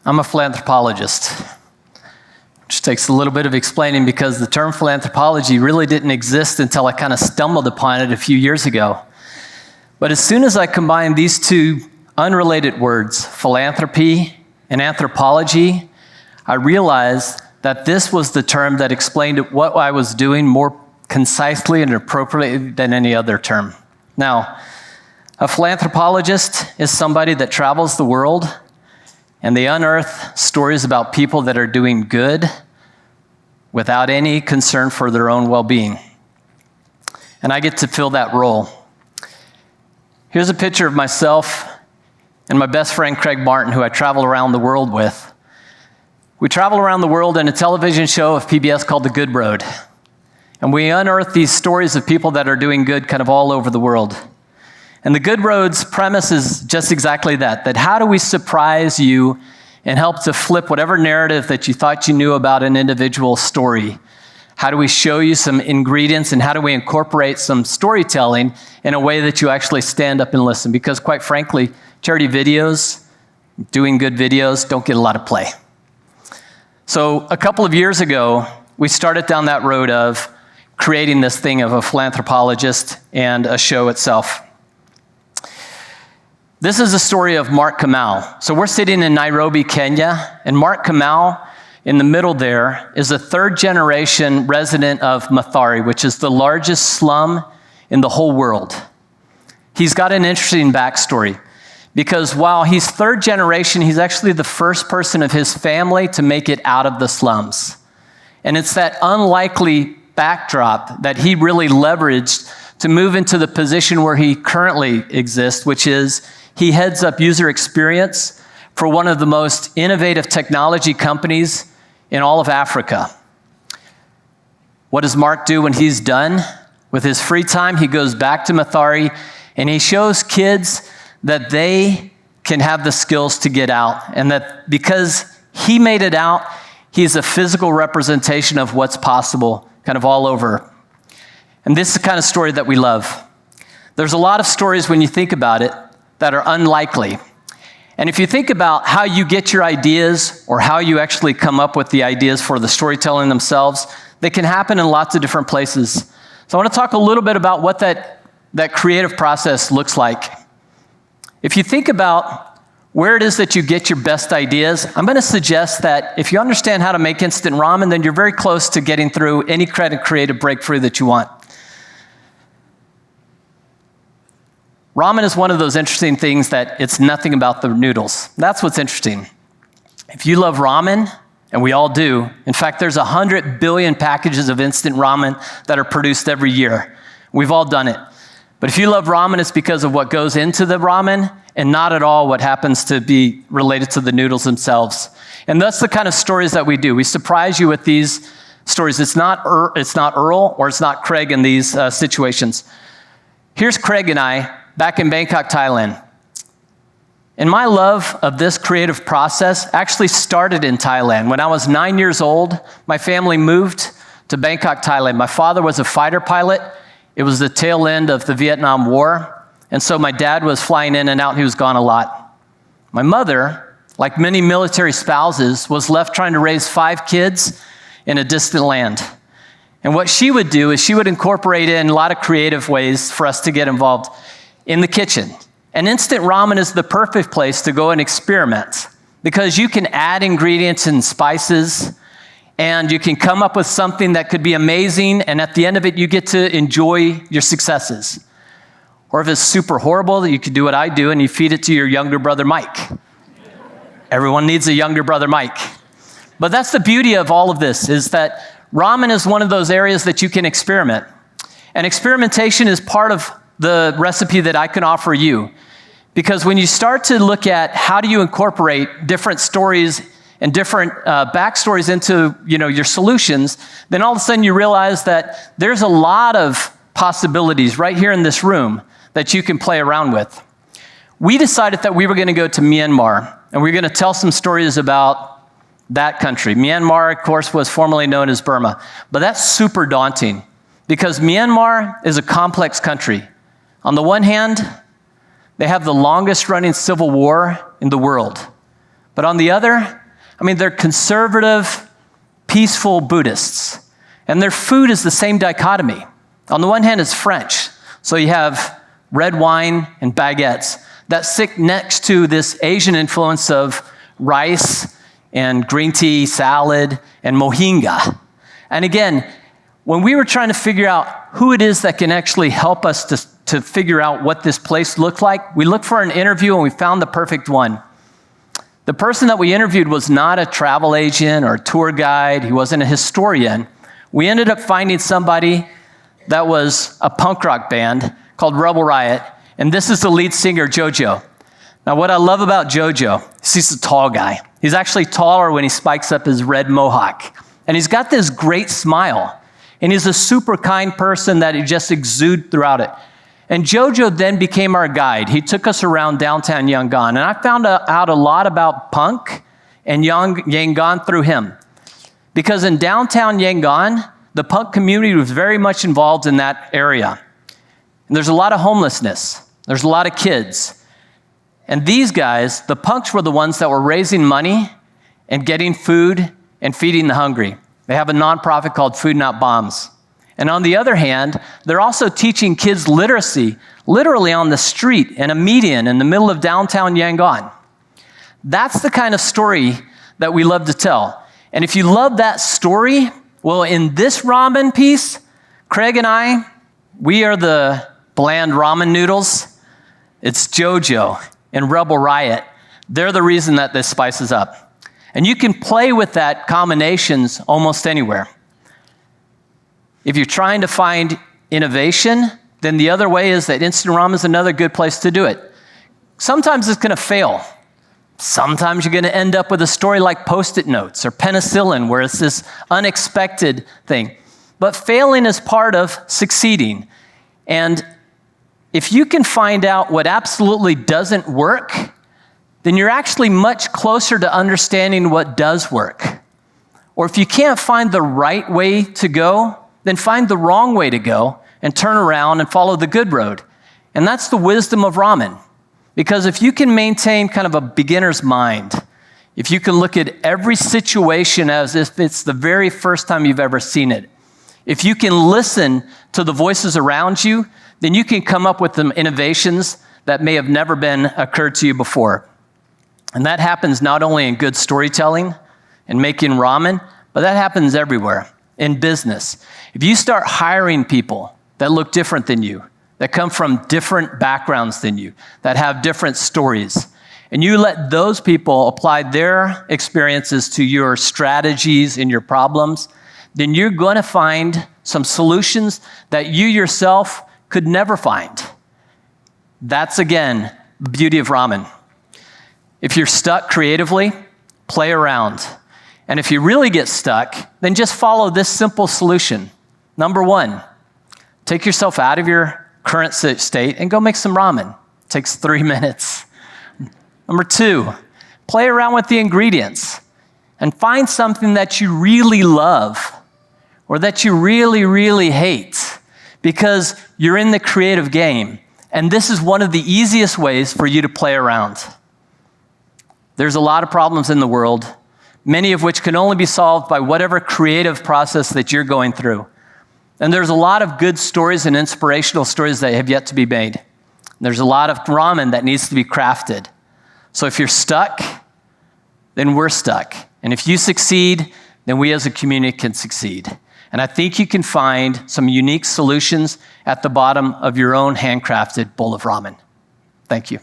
I'm a philanthropologist, which takes a little bit of explaining because the term philanthropology really didn't exist until I kind of stumbled upon it a few years ago. But as soon as I combined these two unrelated words, philanthropy and anthropology, I realized that this was the term that explained what I was doing more concisely and appropriately than any other term. Now, a philanthropologist is somebody that travels the world and they unearth stories about people that are doing good without any concern for their own well-being. And I get to fill that role. Here's a picture of myself and my best friend, Craig Martin, who I travel around the world with. We travel around the world in a television show of PBS called The Good Road. And we unearth these stories of people that are doing good kind of all over the world. And The Good Road's premise is just exactly that how do we surprise you and help to flip whatever narrative that you thought you knew about an individual story? How do we show you some ingredients and how do we incorporate some storytelling in a way that you actually stand up and listen? Because quite frankly, charity videos, doing good videos, don't get a lot of play. So a couple of years ago, we started down that road of creating this thing of a philanthropologist and a show itself. This is the story of Mark Kamau. So we're sitting in Nairobi, Kenya, and Mark Kamau, in the middle there, is a third-generation resident of Mathare, which is the largest slum in the whole world. He's got an interesting backstory, because while he's third generation, he's actually the first person of his family to make it out of the slums. And it's that unlikely backdrop that he really leveraged to move into the position where he currently exists, which is he heads up user experience for one of the most innovative technology companies in all of Africa. What does Mark do when he's done? With his free time, he goes back to Mathare and he shows kids that they can have the skills to get out, and that because he made it out, he's a physical representation of what's possible kind of all over. And this is the kind of story that we love. There's a lot of stories when you think about it that are unlikely. And if you think about how you get your ideas or how you actually come up with the ideas for the storytelling themselves, they can happen in lots of different places. So I want to talk a little bit about what that creative process looks like. If you think about where it is that you get your best ideas, I'm going to suggest that if you understand how to make instant ramen, then you're very close to getting through any kind of creative breakthrough that you want. Ramen is one of those interesting things that it's nothing about the noodles. That's what's interesting. If you love ramen, and we all do, in fact, there's 100 billion packages of instant ramen that are produced every year. We've all done it. But if you love ramen, it's because of what goes into the ramen and not at all what happens to be related to the noodles themselves. And that's the kind of stories that we do. We surprise you with these stories. It's not Earl or it's not Craig in these situations. Here's Craig and I back in Bangkok, Thailand. And my love of this creative process actually started in Thailand. When I was 9 years old, my family moved to Bangkok, Thailand. My father was a fighter pilot. It was the tail end of the Vietnam War. And so my dad was flying in and out. He was gone a lot. My mother, like many military spouses, was left trying to raise 5 kids in a distant land. And what she would do is she would incorporate in a lot of creative ways for us to get involved in the kitchen. And instant ramen is the perfect place to go and experiment because you can add ingredients and spices and you can come up with something that could be amazing, and at the end of it, you get to enjoy your successes. Or if it's super horrible, you could do what I do and you feed it to your younger brother, Mike. Everyone needs a younger brother, Mike. But that's the beauty of all of this, is that ramen is one of those areas that you can experiment. And experimentation is part of the recipe that I can offer you. Because when you start to look at how do you incorporate different stories and different backstories into your solutions, then all of a sudden you realize that there's a lot of possibilities right here in this room that you can play around with. We decided that we were going to go to Myanmar, and we were going to tell some stories about that country. Myanmar, of course, was formerly known as Burma, but that's super daunting because Myanmar is a complex country. On the one hand, they have the longest running civil war in the world. But on the other, they're conservative, peaceful Buddhists. And their food is the same dichotomy. On the one hand, it's French. So you have red wine and baguettes that sit next to this Asian influence of rice and green tea, salad, and mohinga. And again, when we were trying to figure out who it is that can actually help us to figure out what this place looked like, we looked for an interview and we found the perfect one. The person that we interviewed was not a travel agent or a tour guide. He wasn't a historian. We ended up finding somebody that was a punk rock band called Rebel Riot, and this is the lead singer, Jojo. Now, what I love about Jojo is he's a tall guy. He's actually taller when he spikes up his red mohawk. And he's got this great smile. And he's a super kind person that he just exudes throughout it. And Jojo then became our guide. He took us around downtown Yangon. And I found out a lot about punk and Yangon through him. Because in downtown Yangon, the punk community was very much involved in that area. And there's a lot of homelessness. There's a lot of kids. And these guys, the punks, were the ones that were raising money and getting food and feeding the hungry. They have a nonprofit called Food Not Bombs. And on the other hand, they're also teaching kids literacy, literally on the street in a median in the middle of downtown Yangon. That's the kind of story that we love to tell. And if you love that story, well, in this ramen piece, Craig and I, we are the bland ramen noodles. It's Jojo and Rebel Riot. They're the reason that this spices up. And you can play with that combinations almost anywhere. If you're trying to find innovation, then the other way is that instant ramen is another good place to do it. Sometimes it's going to fail. Sometimes you're going to end up with a story like Post-it notes or penicillin, where it's this unexpected thing. But failing is part of succeeding. And if you can find out what absolutely doesn't work, then you're actually much closer to understanding what does work. Or if you can't find the right way to go, then find the wrong way to go and turn around and follow the good road. And that's the wisdom of ramen. Because if you can maintain kind of a beginner's mind, if you can look at every situation as if it's the very first time you've ever seen it, if you can listen to the voices around you, then you can come up with some innovations that may have never been occurred to you before. And that happens not only in good storytelling and making ramen, but that happens everywhere in business. If you start hiring people that look different than you, that come from different backgrounds than you, that have different stories, and you let those people apply their experiences to your strategies and your problems, then you're going to find some solutions that you yourself could never find. That's, again, the beauty of ramen. If you're stuck creatively, play around. And if you really get stuck, then just follow this simple solution. Number one, take yourself out of your current state and go make some ramen. It takes 3 minutes. Number two, play around with the ingredients and find something that you really love or that you really, really hate, because you're in the creative game. And this is one of the easiest ways for you to play around. There's a lot of problems in the world, many of which can only be solved by whatever creative process that you're going through. And there's a lot of good stories and inspirational stories that have yet to be made. There's a lot of ramen that needs to be crafted. So if you're stuck, then we're stuck. And if you succeed, then we as a community can succeed. And I think you can find some unique solutions at the bottom of your own handcrafted bowl of ramen. Thank you.